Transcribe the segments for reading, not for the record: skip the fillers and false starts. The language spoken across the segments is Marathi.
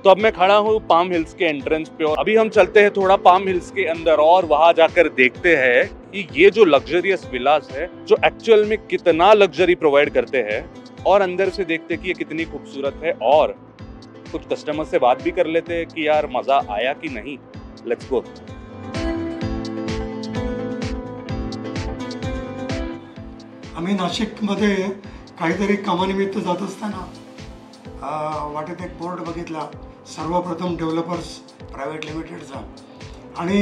तो अब मैं खड़ा हूँ पाम हिल्स के एंट्रेंस पे और अभी हम चलते हैं थोड़ा पाम हिल्स के अंदर और वहां जाकर देखते हैं कि ये जो लग्जरियस विलास है जो एक्चुअल में कितना लग्जरी प्रोवाइड करते हैं और अंदर से देखते हैं कि ये कितनी खूबसूरत है और कुछ कस्टमर से बात भी कर लेते हैं कि यार मजा आया कि नहीं। Let's go. आम्ही नाशिकमध्ये काहीतरी कामानिमित्त जात असताना वाटेत एक बोर्ड बघितला, सर्वप्रथम डेव्हलपर्स प्रायव्हेट लिमिटेडचा, आणि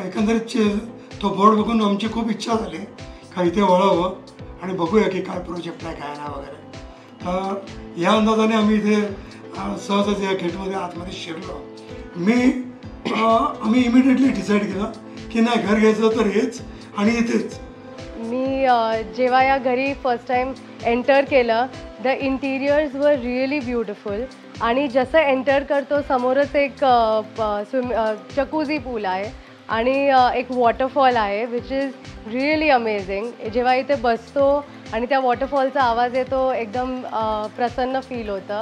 एकंदरीत तो बोर्ड बघून आमची खूप इच्छा झाली का इथे वळावं आणि बघूया की काय प्रोजेक्ट आहे काय ना वगैरे। या अंदाजाने आम्ही इथे सहजच या गेटमध्ये आतमध्ये शिरलो। आम्ही इमिडिएटली डिसाईड केलं की नाही घर घ्यायचं तर हेच आणि इथेच। मी जेव्हा या घरी फर्स्ट टाइम एंटर केलं, द इंटिरियर्स वर रिअली ब्युटिफुल आणि जसं एंटर करतो समोरच एक जकूझी पूल आहे आणि एक वॉटरफॉल आहे विच इज रिअली अमेझिंग। जेव्हा इथे बसतो आणि त्या वॉटरफॉलचा आवाज येतो एकदम प्रसन्न फील होतं।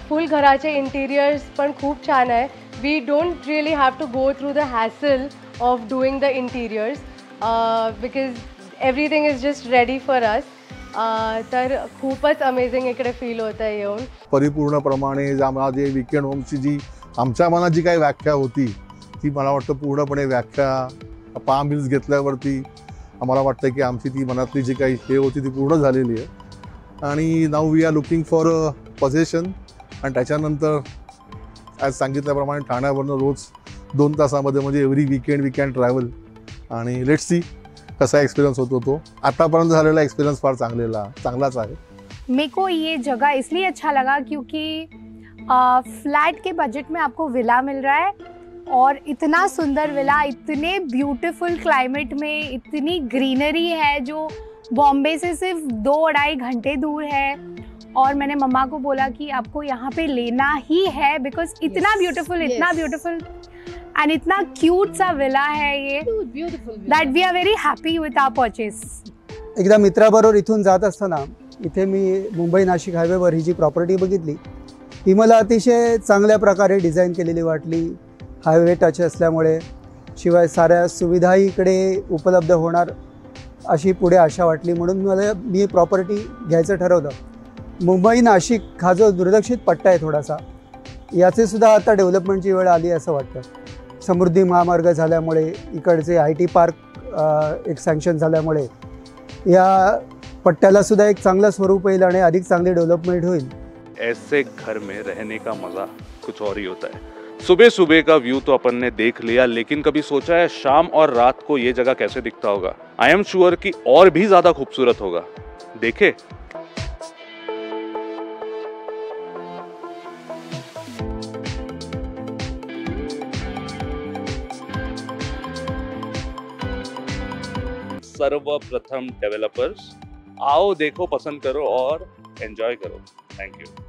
फुल घराचे इंटिरियर्स पण खूप छान आहे। We don't really have to go through the hassle of doing the interiors because everything is just ready for us. तर खूपच अमेझिंग इकडे फील होतं आहे येऊन। परिपूर्णप्रमाणे आम्हाला जे वीकेंड होमची जी आमच्या मनात जी काही व्याख्या होती ती मला वाटतं पूर्णपणे व्याख्या पाम हिल्स घेतल्यावरती आम्हाला वाटतं की आमची ती मनातली जी काही हे होती ती पूर्ण झालेली आहे आणि now we are looking for possession. आणि त्याच्यानंतर आज सांगितल्याप्रमाणे ठाण्यावरनं रोज 2 तासामध्ये म्हणजे every weekend we can travel आणि लेट्स सी कसा एक्सपीरियंस होतो तो। आतापर्यंत झालेला एक्सपीरियंस फार चांगलाच आहे। मेरे को ये जगह इसलिए अच्छा लगा क्योंकि फ्लैट के बजट में आपको विला मिल रहा है और इतना सुंदर विला, इतने ब्यूटीफुल क्लाइमेट में, इतनी ग्रीनरी है जो बॉम्बे से सिर्फ 2-2.5 घंटे दूर है। और मैंने मम्मा को बोला कि आपको यहाँ पे लेना ही है बिकॉज इतना ब्यूटीफुल एंड इतना क्यूट सा विला है ये that we are very happy with our purchase. एकदा मित्राबरोबर इथून जात असताना इथे मी मुंबई नाशिक हायवेवर ही जी प्रॉपर्टी बघितली ही मला अतिशय चांगल्या प्रकारे डिझाईन केलेली वाटली। हायवे टच असल्यामुळे शिवाय साऱ्या सुविधाही इकडे उपलब्ध होणार अशी पुढे आशा वाटली, म्हणून मी प्रॉपर्टी घ्यायचं ठरवलं। मुंबई नाशिक हा जो दुर्लक्षित पट्टा आहे थोडासा, याचे सुद्धा आता डेव्हलपमेंटची वेळ आली असं वाटतं। समृद्धी महामार्ग झाल्यामुळे, इकडचे IT पार्क एक सँक्शन झाल्यामुळे या पट्ट्याला सुद्धा एक चांगलं स्वरूप येईल आणि अधिक चांगली डेव्हलपमेंट होईल। ऐसे घर में रहने का मजा कुछ और ही होता है। सुबह सुबह का व्यू तो अपन ने देख लिया, लेकिन कभी सोचा है शाम और रात को ये जगह कैसे दिखता होगा? आई एम श्योर कि और भी ज्यादा खूबसूरत होगा। देखे सर्वप्रथम डेवलपर्स, आओ देखो, पसंद करो और एंजॉय करो। Thank you.